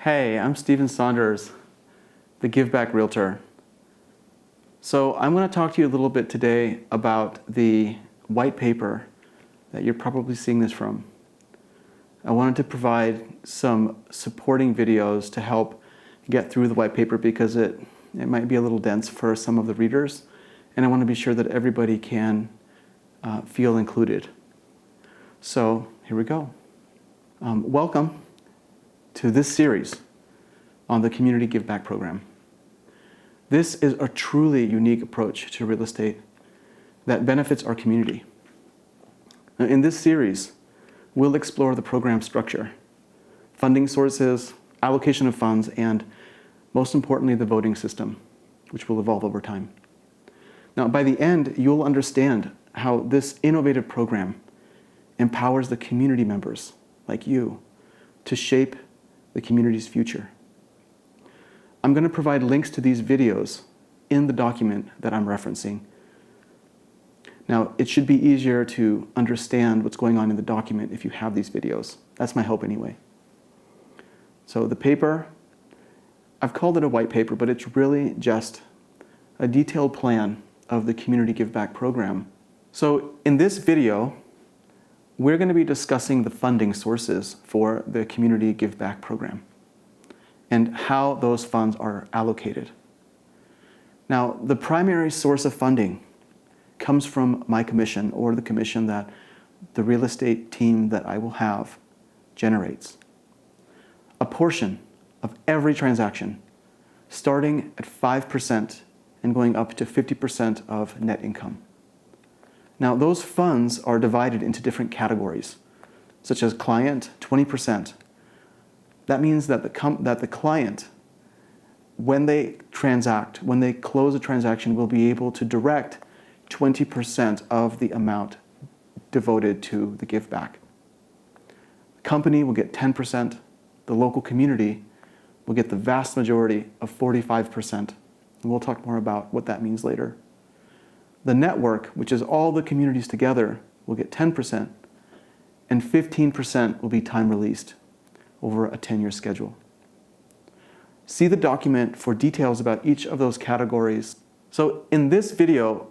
Hey, I'm Steven Saunders, the Giveback Realtor. So I'm going to talk to you a little bit today about the white paper that you're probably seeing this from. I wanted to provide some supporting videos to help get through the white paper because it might be a little dense for some of the readers, and I want to be sure that everybody can feel included. So here we go. Welcome to this series on the Community Giveback program. This is a truly unique approach to real estate that benefits our community. Now, in this series, we'll explore the program structure, funding sources, allocation of funds, and most importantly, the voting system, which will evolve over time. Now, by the end, you'll understand how this innovative program empowers the community members, like you, to shape the community's future. I'm going to provide links to these videos in the document that I'm referencing. Now, it should be easier to understand what's going on in the document if you have these videos. That's my hope anyway. So the paper, I've called it a white paper, but it's really just a detailed plan of the Community Giveback program. So in this video, we're going to be discussing the funding sources for the Community Giveback program and how those funds are allocated. Now, the primary source of funding comes from my commission, or the commission that the real estate team that I will have generates. A portion of every transaction, starting at 5% and going up to 50% of net income. Now, those funds are divided into different categories, such as client, 20%. That means that the client, when they transact, when they close a transaction, will be able to direct 20% of the amount devoted to the give back. The company will get 10%. The local community will get the vast majority of 45%. And we'll talk more about what that means later. The network, which is all the communities together, will get 10%, and 15% will be time released over a 10-year schedule. See the document for details about each of those categories. So in this video,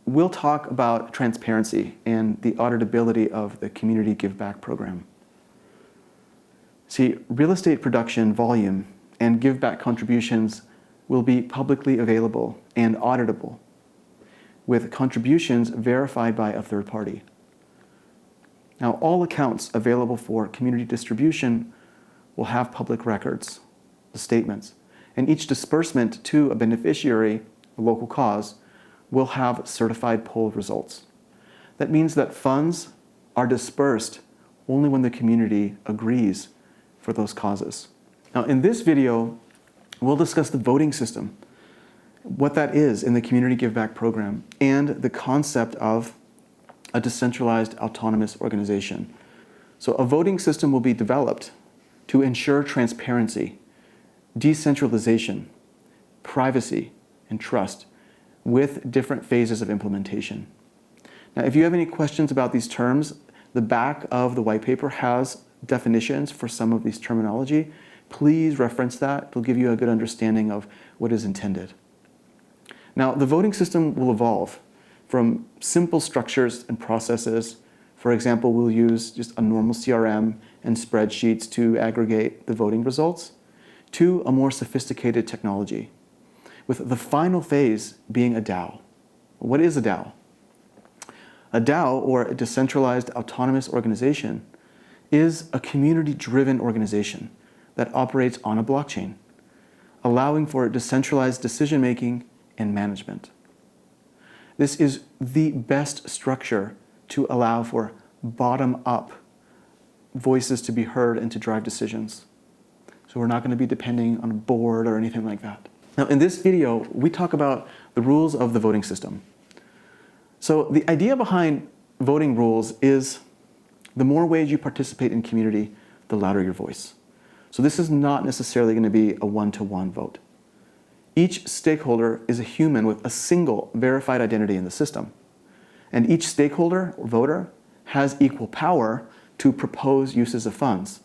we'll talk about transparency and the auditability of the Community Giveback program. See, real estate production volume and giveback contributions will be publicly available and auditable, with contributions verified by a third party. Now, all accounts available for community distribution will have public records, the statements, and each disbursement to a beneficiary, a local cause, will have certified poll results. That means that funds are dispersed only when the community agrees for those causes. Now, in this video, we'll discuss the voting system, what that is in the Community Giveback program, and the concept of a decentralized autonomous organization. So a voting system will be developed to ensure transparency, decentralization, privacy, and trust with different phases of implementation. Now, if you have any questions about these terms, the back of the white paper has definitions for some of these terminology. Please reference that. It'll give you a good understanding of what is intended. Now, the voting system will evolve from simple structures and processes. For example, we'll use just a normal CRM and spreadsheets to aggregate the voting results, to a more sophisticated technology, with the final phase being a DAO. What is a DAO? A DAO, or a decentralized autonomous organization, is a community-driven organization that operates on a blockchain, allowing for decentralized decision-making and management. This is the best structure to allow for bottom-up voices to be heard and to drive decisions. So we're not going to be depending on a board or anything like that. Now, in this video, we talk about the rules of the voting system. So the idea behind voting rules is the more ways you participate in community, the louder your voice. So this is not necessarily going to be a one-to-one vote. Each stakeholder is a human with a single verified identity in the system. And each stakeholder or voter has equal power to propose uses of funds.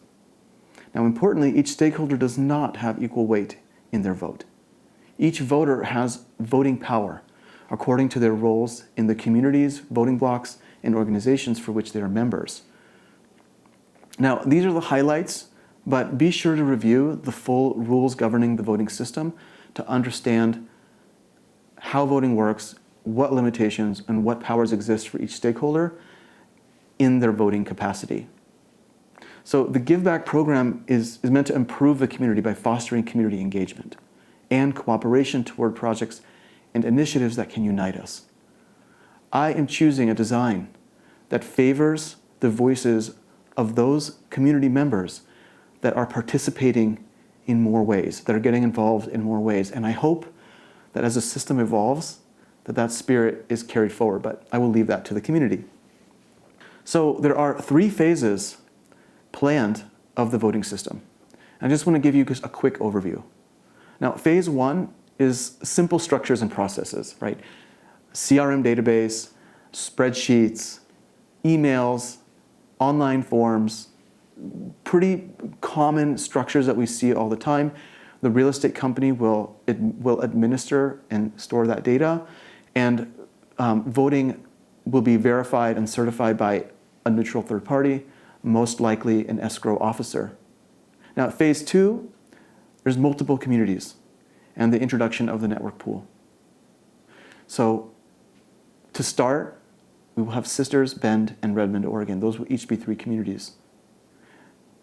Now, importantly, each stakeholder does not have equal weight in their vote. Each voter has voting power according to their roles in the communities, voting blocks, and organizations for which they are members. Now, these are the highlights, but be sure to review the full rules governing the voting system to understand how voting works, what limitations, and what powers exist for each stakeholder in their voting capacity. So the Giveback program is meant to improve the community by fostering community engagement and cooperation toward projects and initiatives that can unite us. I am choosing a design that favors the voices of those community members that are participating in more ways, that are getting involved in more ways. And I hope that as the system evolves, that spirit is carried forward, but I will leave that to the community. So there are 3 phases planned of the voting system. I just want to give you just a quick overview. Now, phase 1 is simple structures and processes, right? CRM database, spreadsheets, emails, online forms, pretty common structures that we see all the time. The real estate company will administer and store that data, and voting will be verified and certified by a neutral third party, most likely an escrow officer. Now, at phase 2, there's multiple communities and the introduction of the network pool. So to start, we will have Sisters, Bend, and Redmond, Oregon. Those will each be 3 communities.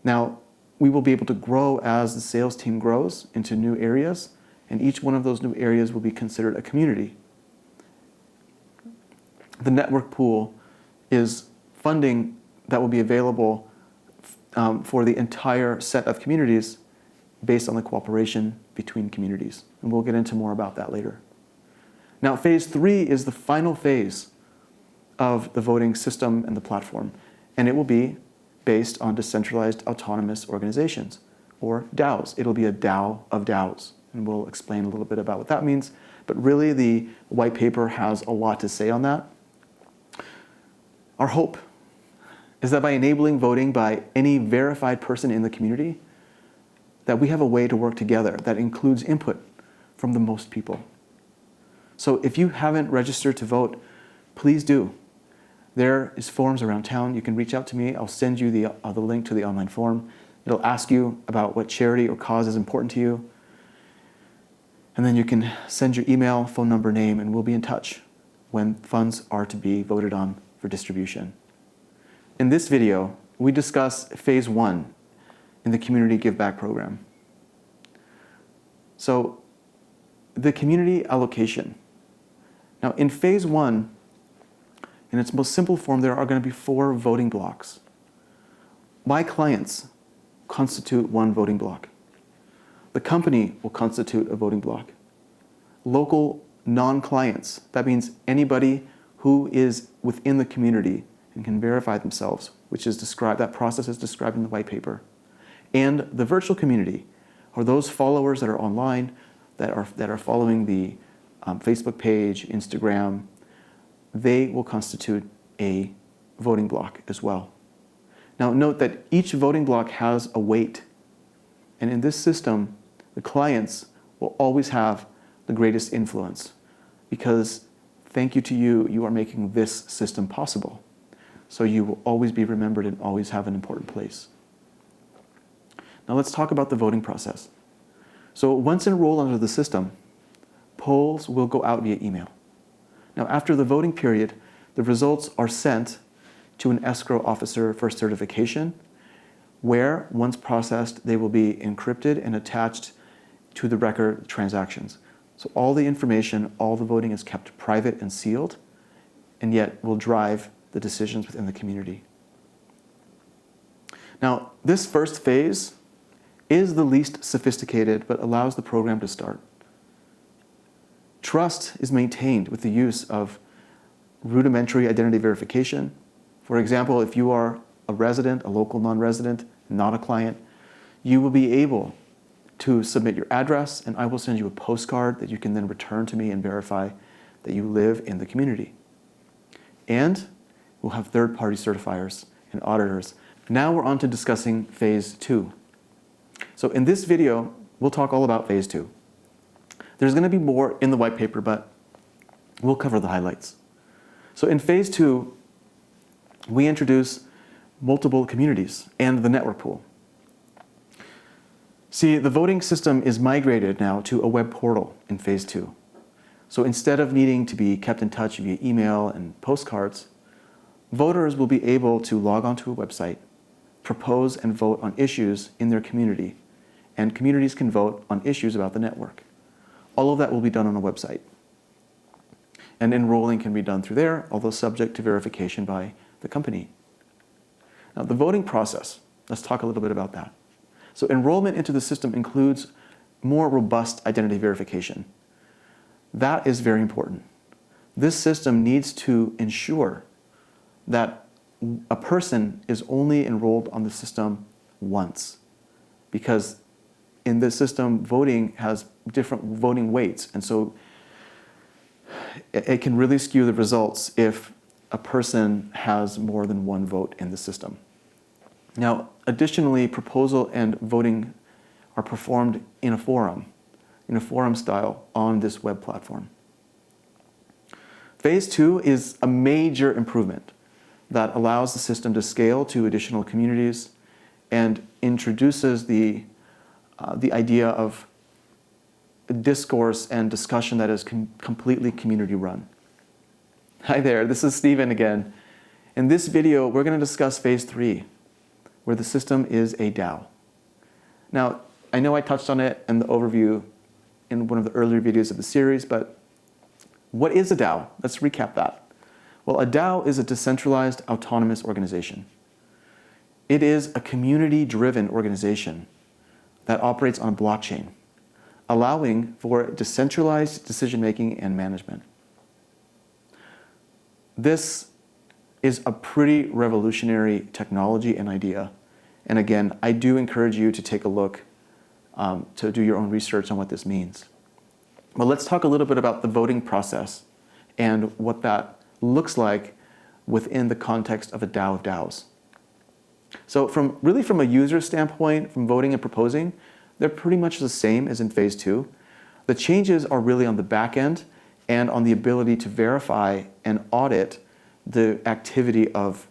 Now, we will be able to grow as the sales team grows into new areas, and each one of those new areas will be considered a community. The network pool is funding that will be available for the entire set of communities based on the cooperation between communities. And we'll get into more about that later. Now, phase 3 is the final phase of the voting system and the platform, and it will be based on decentralized autonomous organizations, or DAOs. It'll be a DAO of DAOs, and we'll explain a little bit about what that means. But really, the white paper has a lot to say on that. Our hope is that by enabling voting by any verified person in the community, that we have a way to work together that includes input from the most people. So if you haven't registered to vote, please do. There is forms around town. You can reach out to me. I'll send you the link to the online form. It'll ask you about what charity or cause is important to you. And then you can send your email, phone number, name, and we'll be in touch when funds are to be voted on for distribution. In this video, we discuss phase 1 in the Community Giveback program. So the community allocation. Now in phase 1, in its most simple form, there are going to be 4 voting blocks. My clients constitute 1 voting block. The company will constitute a voting block. Local non-clients, that means anybody who is within the community and can verify themselves, which is described, that process is described in the white paper. And the virtual community, or those followers that are online, that are following the Facebook page, Instagram, they will constitute a voting block as well. Now note that each voting block has a weight, and in this system, the clients will always have the greatest influence, because thank you to you, you are making this system possible. So you will always be remembered and always have an important place. Now let's talk about the voting process. So once enrolled under the system, polls will go out via email. Now after the voting period, the results are sent to an escrow officer for certification, where, once processed, they will be encrypted and attached to the record transactions. So all the information, all the voting is kept private and sealed, and yet will drive the decisions within the community. Now, this first phase is the least sophisticated, but allows the program to start. Trust is maintained with the use of rudimentary identity verification. For example, if you are a resident, a local non-resident, not a client, you will be able to submit your address, and I will send you a postcard that you can then return to me and verify that you live in the community. And we'll have third-party certifiers and auditors. Now we're on to discussing phase 2. So in this video, we'll talk all about phase 2. There's going to be more in the white paper, but we'll cover the highlights. So in phase 2, we introduce multiple communities and the network pool. See, the voting system is migrated now to a web portal in phase 2. So instead of needing to be kept in touch via email and postcards, voters will be able to log onto a website, propose and vote on issues in their community, and communities can vote on issues about the network. All of that will be done on a website. And enrolling can be done through there, although subject to verification by the company. Now, the voting process, let's talk a little bit about that. So enrollment into the system includes more robust identity verification. That is very important. This system needs to ensure that a person is only enrolled on the system once, because in this system, voting has different voting weights, and so it can really skew the results if a person has more than one vote in the system. Now, additionally, proposal and voting are performed in a forum style on this web platform. Phase 2 is a major improvement that allows the system to scale to additional communities and introduces the idea of discourse and discussion that is completely community run. Hi there, this is Steven again. In this video, we're going to discuss phase 3, where the system is a DAO. Now, I know I touched on it in the overview in one of the earlier videos of the series, but what is a DAO? Let's recap that. Well, a DAO is a decentralized autonomous organization. It is a community-driven organization that operates on a blockchain, allowing for decentralized decision-making and management. This is a pretty revolutionary technology and idea. And again, I do encourage you to take a look to do your own research on what this means. But let's talk a little bit about the voting process and what that looks like within the context of a DAO of DAOs. So from a user standpoint, from voting and proposing, they're pretty much the same as in phase 2. The changes are really on the back end and on the ability to verify and audit the activity of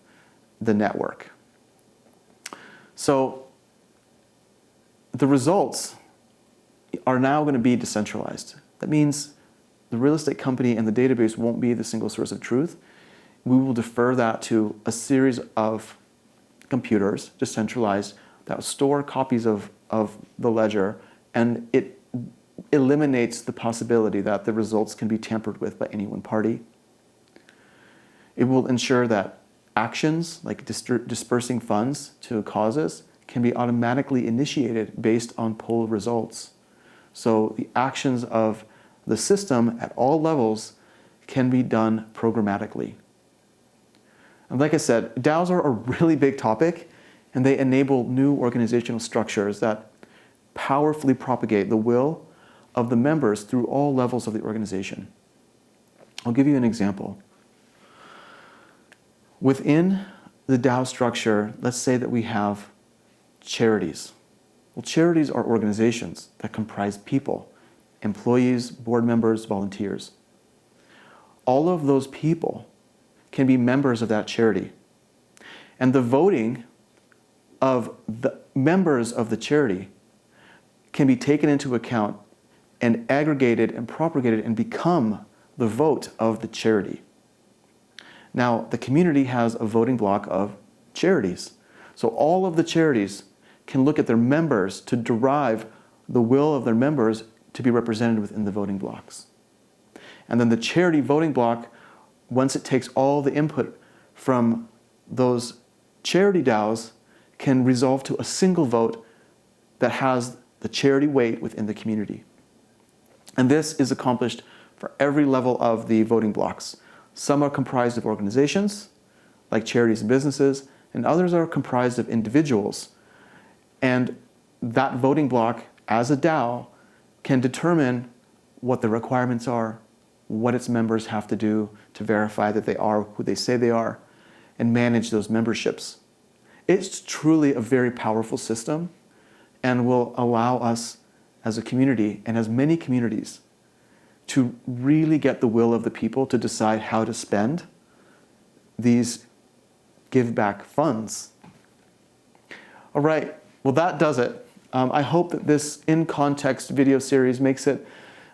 the network. So the results are now going to be decentralized. That means the real estate company and the database won't be the single source of truth. We will defer that to a series of computers, decentralized, that will store copies of the ledger, and it eliminates the possibility that the results can be tampered with by any one party. It will ensure that actions like dispersing funds to causes can be automatically initiated based on poll results. So the actions of the system at all levels can be done programmatically. And like I said, DAOs are a really big topic, and they enable new organizational structures that powerfully propagate the will of the members through all levels of the organization. I'll give you an example. Within the DAO structure, let's say that we have charities. Well, charities are organizations that comprise people, employees, board members, volunteers. All of those people can be members of that charity. And the voting of the members of the charity can be taken into account and aggregated and propagated and become the vote of the charity. Now, the community has a voting block of charities. So all of the charities can look at their members to derive the will of their members to be represented within the voting blocks. And then the charity voting block, once it takes all the input from those charity DAOs, can resolve to a single vote that has the charity weight within the community. And this is accomplished for every level of the voting blocks. Some are comprised of organizations, like charities and businesses, and others are comprised of individuals. And that voting block, as a DAO, can determine what the requirements are, what its members have to do to verify that they are who they say they are, and manage those memberships. It's truly a very powerful system, and will allow us as a community and as many communities to really get the will of the people to decide how to spend these Giveback funds. All right, well, that does it. I hope that this in-context video series makes it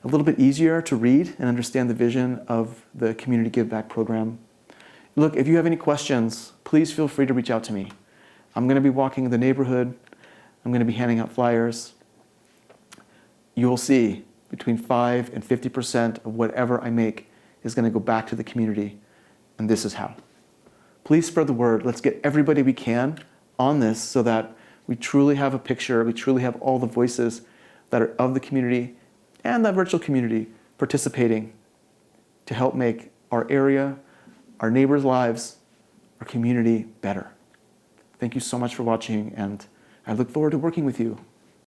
a little bit easier to read and understand the vision of the Community Giveback program. Look, if you have any questions, please feel free to reach out to me. I'm going to be walking the neighborhood. I'm going to be handing out flyers. You'll see between 5 and 50% of whatever I make is going to go back to the community, and this is how. Please spread the word. Let's get everybody we can on this so that we truly have a picture, we truly have all the voices that are of the community and the virtual community participating to help make our area, our neighbors' lives, our community better. Thank you so much for watching, and I look forward to working with you.